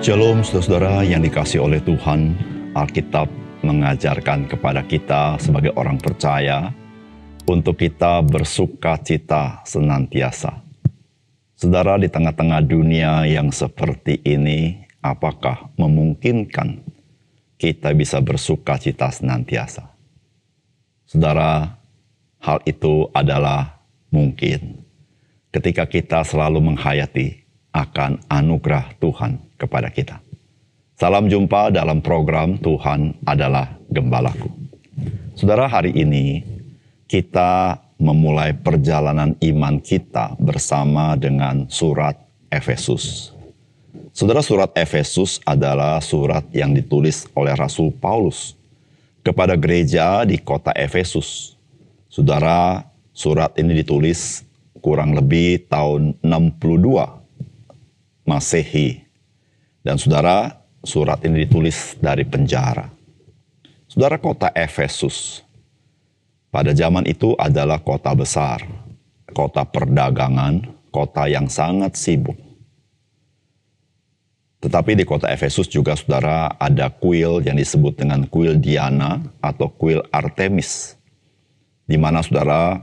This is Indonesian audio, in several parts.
Shalom saudara-saudara yang dikasihi oleh Tuhan. Alkitab mengajarkan kepada kita sebagai orang percaya untuk kita bersuka cita senantiasa. Saudara, di tengah-tengah dunia yang seperti ini, apakah memungkinkan kita bisa bersuka cita senantiasa? Saudara, hal itu adalah mungkin ketika kita selalu menghayati akan anugerah Tuhan kepada kita. Salam jumpa dalam program Tuhan adalah Gembalaku. Saudara, hari ini kita memulai perjalanan iman kita bersama dengan surat Efesus. Saudara, surat Efesus adalah surat yang ditulis oleh Rasul Paulus kepada gereja di kota Efesus. Saudara, surat ini ditulis kurang lebih tahun 62 Masehi. Dan saudara, surat ini ditulis dari penjara. Saudara, kota Efesus pada zaman itu adalah kota besar, kota perdagangan, kota yang sangat sibuk. Tetapi di kota Efesus juga saudara ada kuil yang disebut dengan kuil Diana atau kuil Artemis. Di mana saudara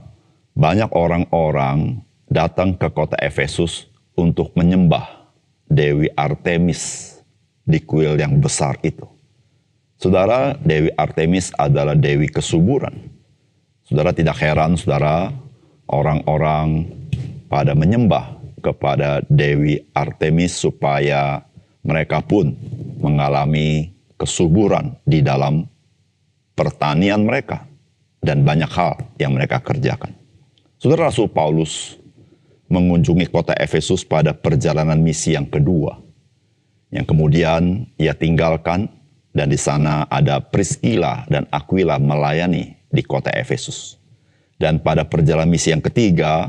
banyak orang-orang datang ke kota Efesus untuk menyembah Dewi Artemis di kuil yang besar itu. Saudara, Dewi Artemis adalah dewi kesuburan. Saudara, tidak heran saudara orang-orang pada menyembah kepada Dewi Artemis supaya mereka pun mengalami kesuburan di dalam pertanian mereka dan banyak hal yang mereka kerjakan. Saudara, Rasul Paulus mengunjungi kota Efesus pada perjalanan misi yang kedua, yang kemudian ia tinggalkan, dan di sana ada Priscilla dan Aquila melayani di kota Efesus. Dan pada perjalanan misi yang ketiga,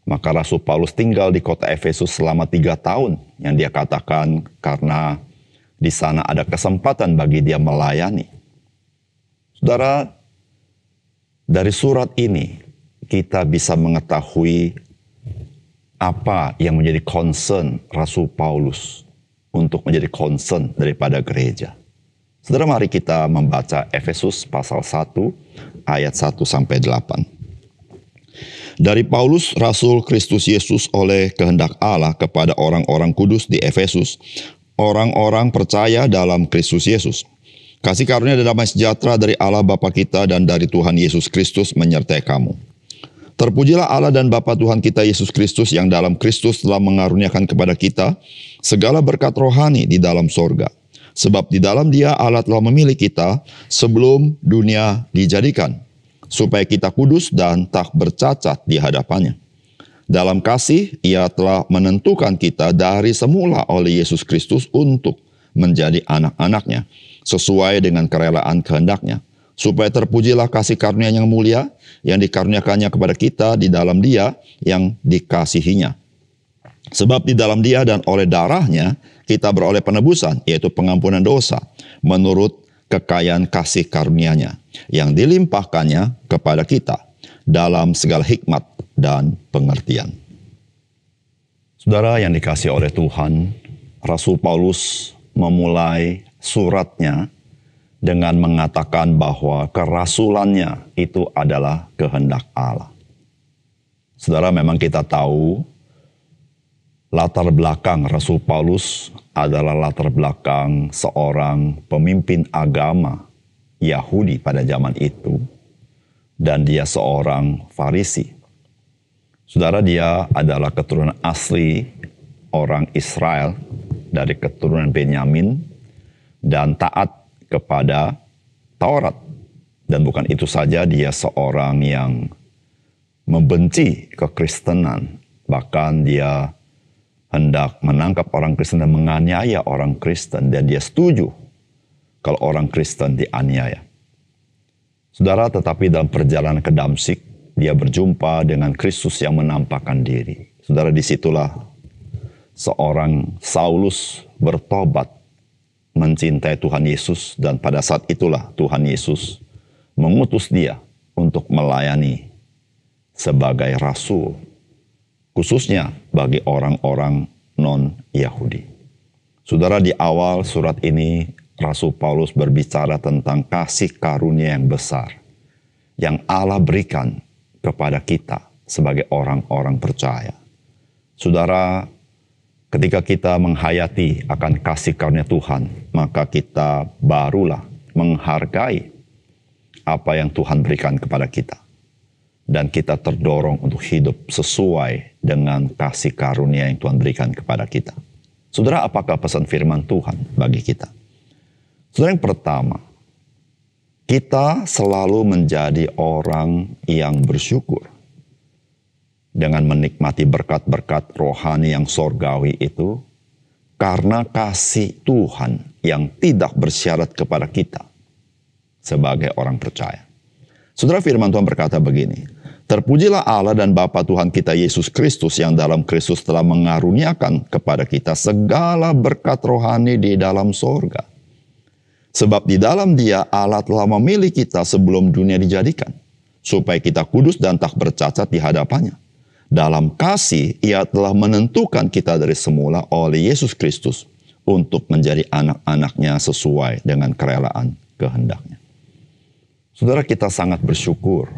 maka Rasul Paulus tinggal di kota Efesus selama 3 tahun, yang dia katakan karena di sana ada kesempatan bagi dia melayani. Saudara, dari surat ini kita bisa mengetahui apa yang menjadi concern Rasul Paulus untuk menjadi concern daripada gereja. Saudara, mari kita membaca Efesus pasal 1 ayat 1-8. Dari Paulus, Rasul Kristus Yesus oleh kehendak Allah kepada orang-orang kudus di Efesus, orang-orang percaya dalam Kristus Yesus. Kasih karunia dan damai sejahtera dari Allah Bapa kita dan dari Tuhan Yesus Kristus menyertai kamu. Terpujilah Allah dan Bapa Tuhan kita Yesus Kristus yang dalam Kristus telah mengaruniakan kepada kita segala berkat rohani di dalam sorga. Sebab di dalam Dia Allah telah memilih kita sebelum dunia dijadikan, supaya kita kudus dan tak bercacat di hadapannya. Dalam kasih Ia telah menentukan kita dari semula oleh Yesus Kristus untuk menjadi anak-anaknya, sesuai dengan kerelaan kehendak-Nya. Supaya terpujilah kasih karunia yang mulia yang dikaruniakannya kepada kita di dalam Dia yang dikasihinya. Sebab di dalam Dia dan oleh darahnya kita beroleh penebusan, yaitu pengampunan dosa, menurut kekayaan kasih karunia-Nya yang dilimpahkannya kepada kita dalam segala hikmat dan pengertian. Saudara yang dikasihi oleh Tuhan, Rasul Paulus memulai suratnya dengan mengatakan bahwa kerasulannya itu adalah kehendak Allah. Saudara, memang kita tahu latar belakang Rasul Paulus adalah latar belakang seorang pemimpin agama Yahudi pada zaman itu, dan dia seorang Farisi. Saudara, dia adalah keturunan asli orang Israel dari keturunan Benyamin dan taat kepada Taurat. Dan bukan itu saja, dia seorang yang membenci kekristenan. Bahkan dia hendak menangkap orang Kristen dan menganiaya orang Kristen. Dan dia setuju kalau orang Kristen dianiaya. Saudara, tetapi dalam perjalanan ke Damsyik, dia berjumpa dengan Kristus yang menampakkan diri. Saudara, disitulah seorang Saulus bertobat, mencintai Tuhan Yesus, dan pada saat itulah Tuhan Yesus mengutus dia untuk melayani sebagai rasul, khususnya bagi orang-orang non-Yahudi. Saudara, di awal surat ini, Rasul Paulus berbicara tentang kasih karunia yang besar yang Allah berikan kepada kita sebagai orang-orang percaya. Saudara, ketika kita menghayati akan kasih karunia Tuhan, maka kita barulah menghargai apa yang Tuhan berikan kepada kita. Dan kita terdorong untuk hidup sesuai dengan kasih karunia yang Tuhan berikan kepada kita. Saudara, apakah pesan firman Tuhan bagi kita? Saudara, yang pertama, kita selalu menjadi orang yang bersyukur dengan menikmati berkat-berkat rohani yang sorgawi itu karena kasih Tuhan yang tidak bersyarat kepada kita sebagai orang percaya. Saudara, firman Tuhan berkata begini, "Terpujilah Allah dan Bapa Tuhan kita Yesus Kristus yang dalam Kristus telah mengaruniakan kepada kita segala berkat rohani di dalam sorga. Sebab di dalam Dia Allah telah memilih kita sebelum dunia dijadikan, supaya kita kudus dan tak bercacat di hadapannya. Dalam kasih Ia telah menentukan kita dari semula oleh Yesus Kristus untuk menjadi anak-anaknya sesuai dengan kerelaan kehendak-Nya." Saudara, kita sangat bersyukur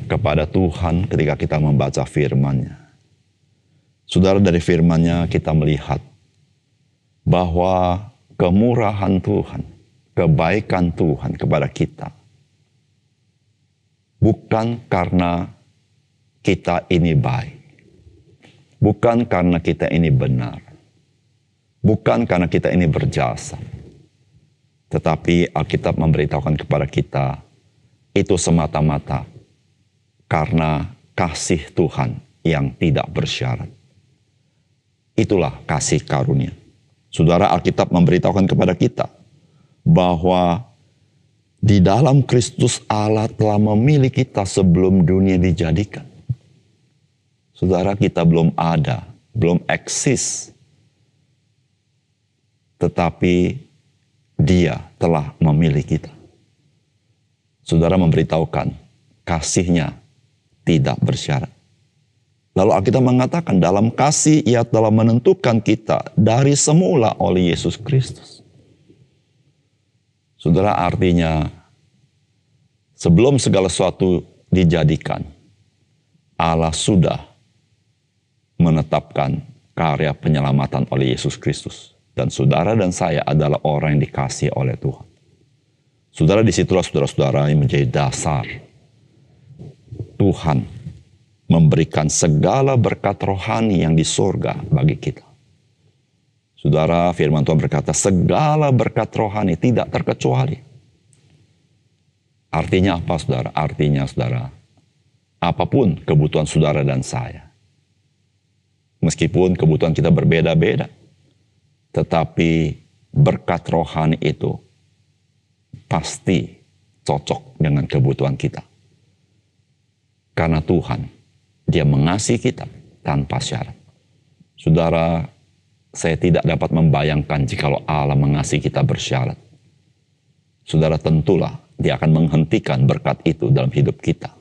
kepada Tuhan ketika kita membaca firman-Nya. Saudara, dari firman-Nya kita melihat bahwa kemurahan Tuhan, kebaikan Tuhan kepada kita, bukan karena kita ini baik, bukan karena kita ini benar, bukan karena kita ini berjasa, tetapi Alkitab memberitahukan kepada kita, itu semata-mata karena kasih Tuhan yang tidak bersyarat. Itulah kasih karunia. Saudara, Alkitab memberitahukan kepada kita bahwa di dalam Kristus Allah telah memilih kita sebelum dunia dijadikan. Saudara, kita belum ada, belum eksis. Tetapi Dia telah memilih kita. Saudara, memberitahukan kasih-Nya tidak bersyarat. Lalu Alkitab mengatakan dalam kasih Ia telah menentukan kita dari semula oleh Yesus Kristus. Saudara, artinya sebelum segala sesuatu dijadikan, Allah sudah menetapkan karya penyelamatan oleh Yesus Kristus. Dan saudara dan saya adalah orang yang dikasihi oleh Tuhan. Saudara, disitulah saudara-saudara yang menjadi dasar Tuhan memberikan segala berkat rohani yang di sorga bagi kita. Saudara, firman Tuhan berkata, segala berkat rohani tidak terkecuali. Artinya apa, saudara? Artinya, saudara, apapun kebutuhan saudara dan saya, meskipun kebutuhan kita berbeda-beda, tetapi berkat rohani itu pasti cocok dengan kebutuhan kita. Karena Tuhan, Dia mengasihi kita tanpa syarat. Saudara, saya tidak dapat membayangkan jikalau Allah mengasihi kita bersyarat. Saudara, tentulah Dia akan menghentikan berkat itu dalam hidup kita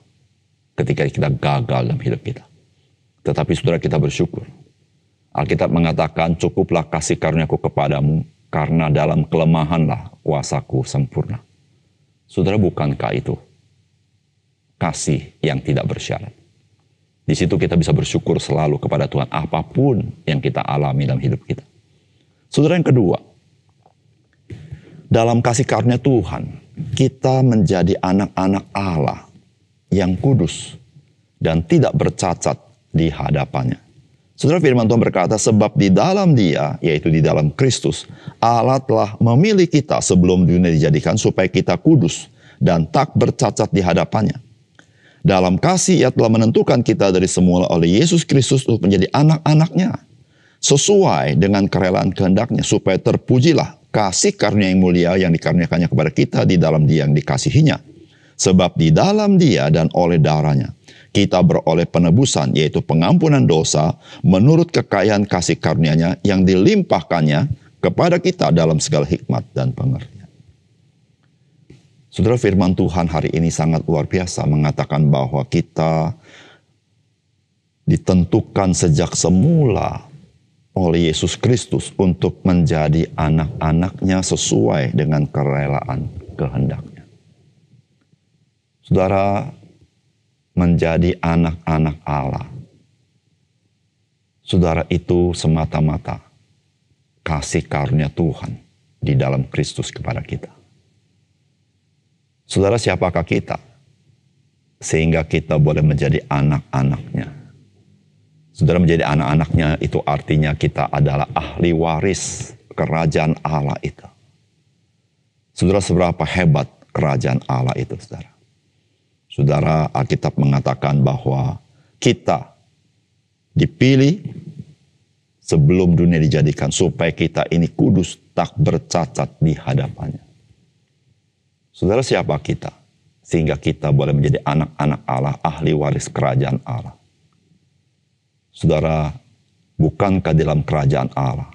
ketika kita gagal dalam hidup kita. Tetapi saudara, kita bersyukur. Alkitab mengatakan, cukuplah kasih karuniaku kepadamu, karena dalam kelemahanlah kuasaku sempurna. Saudara, bukankah itu kasih yang tidak bersyarat? Di situ kita bisa bersyukur selalu kepada Tuhan apapun yang kita alami dalam hidup kita. Saudara, yang kedua, dalam kasih karunia Tuhan, kita menjadi anak-anak Allah yang kudus dan tidak bercacat di hadapannya. Saudara, firman Tuhan berkata, sebab di dalam Dia, yaitu di dalam Kristus, Allah telah memilih kita sebelum dunia dijadikan supaya kita kudus dan tak bercacat di hadapannya. Dalam kasih Ia telah menentukan kita dari semula oleh Yesus Kristus untuk menjadi anak-anak-Nya, sesuai dengan kerelaan kehendak-Nya, supaya terpujilah kasih karunia yang mulia yang dikaruniakannya kepada kita di dalam Dia yang dikasihi-Nya. Sebab di dalam Dia dan oleh darah-Nya, kita beroleh penebusan, yaitu pengampunan dosa, menurut kekayaan kasih karunia-Nya yang dilimpahkannya kepada kita dalam segala hikmat dan pengertian. Saudara, firman Tuhan hari ini sangat luar biasa mengatakan bahwa kita ditentukan sejak semula oleh Yesus Kristus untuk menjadi anak-anaknya sesuai dengan kerelaan kehendaknya. Saudara, menjadi anak-anak Allah, saudara, itu semata-mata kasih karunia Tuhan di dalam Kristus kepada kita. Saudara, siapakah kita sehingga kita boleh menjadi anak-anaknya? Saudara, menjadi anak-anaknya itu artinya kita adalah ahli waris kerajaan Allah itu. Saudara, seberapa hebat kerajaan Allah itu, saudara. Saudara, Alkitab mengatakan bahwa kita dipilih sebelum dunia dijadikan supaya kita ini kudus tak bercacat di hadapannya. Saudara, siapa kita sehingga kita boleh menjadi anak-anak Allah, ahli waris kerajaan Allah? Saudara, bukankah dalam kerajaan Allah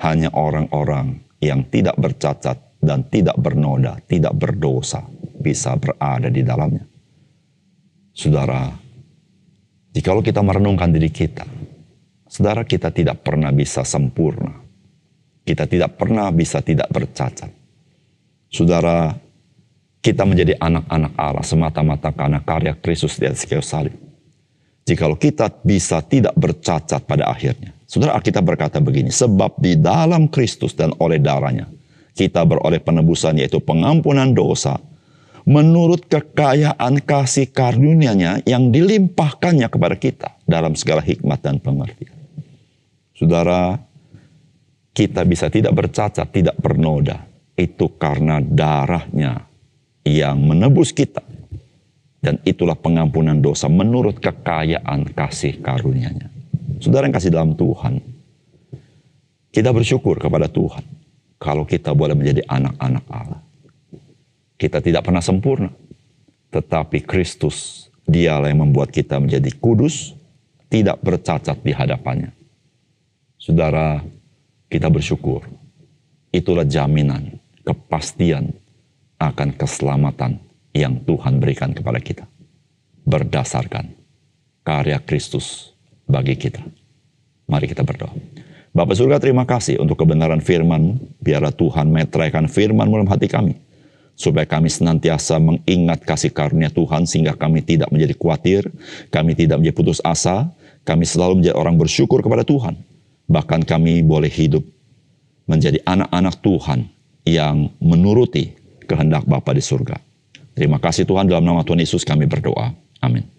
hanya orang-orang yang tidak bercacat dan tidak bernoda, tidak berdosa bisa berada di dalamnya? Saudara, jikalau kita merenungkan diri kita, saudara, kita tidak pernah bisa sempurna. Kita tidak pernah bisa tidak bercacat. Saudara, kita menjadi anak-anak Allah semata-mata karena karya Kristus di atas kayu salib. Jikalau kita bisa tidak bercacat pada akhirnya. Saudara, Alkitab berkata begini, sebab di dalam Kristus dan oleh darahnya, kita beroleh penebusan yaitu pengampunan dosa, menurut kekayaan kasih karunia-Nya yang dilimpahkannya kepada kita dalam segala hikmat dan pengertian. Saudara, kita bisa tidak bercacat, tidak bernoda, itu karena darahnya yang menebus kita. Dan itulah pengampunan dosa menurut kekayaan kasih karunia-Nya. Saudara yang kasih dalam Tuhan, kita bersyukur kepada Tuhan kalau kita boleh menjadi anak-anak Allah. Kita tidak pernah sempurna, tetapi Kristus, Dialah yang membuat kita menjadi kudus, tidak bercacat di hadapannya. Saudara, kita bersyukur. Itulah jaminan, kepastian akan keselamatan yang Tuhan berikan kepada kita berdasarkan karya Kristus bagi kita. Mari kita berdoa. Bapa surga, terima kasih untuk kebenaran firman. Biarlah Tuhan meteraikan firman dalam hati kami, supaya kami senantiasa mengingat kasih karunia Tuhan, sehingga kami tidak menjadi khawatir, kami tidak menjadi putus asa, kami selalu menjadi orang bersyukur kepada Tuhan. Bahkan kami boleh hidup menjadi anak-anak Tuhan yang menuruti kehendak Bapa di surga. Terima kasih Tuhan, dalam nama Tuhan Yesus kami berdoa. Amin.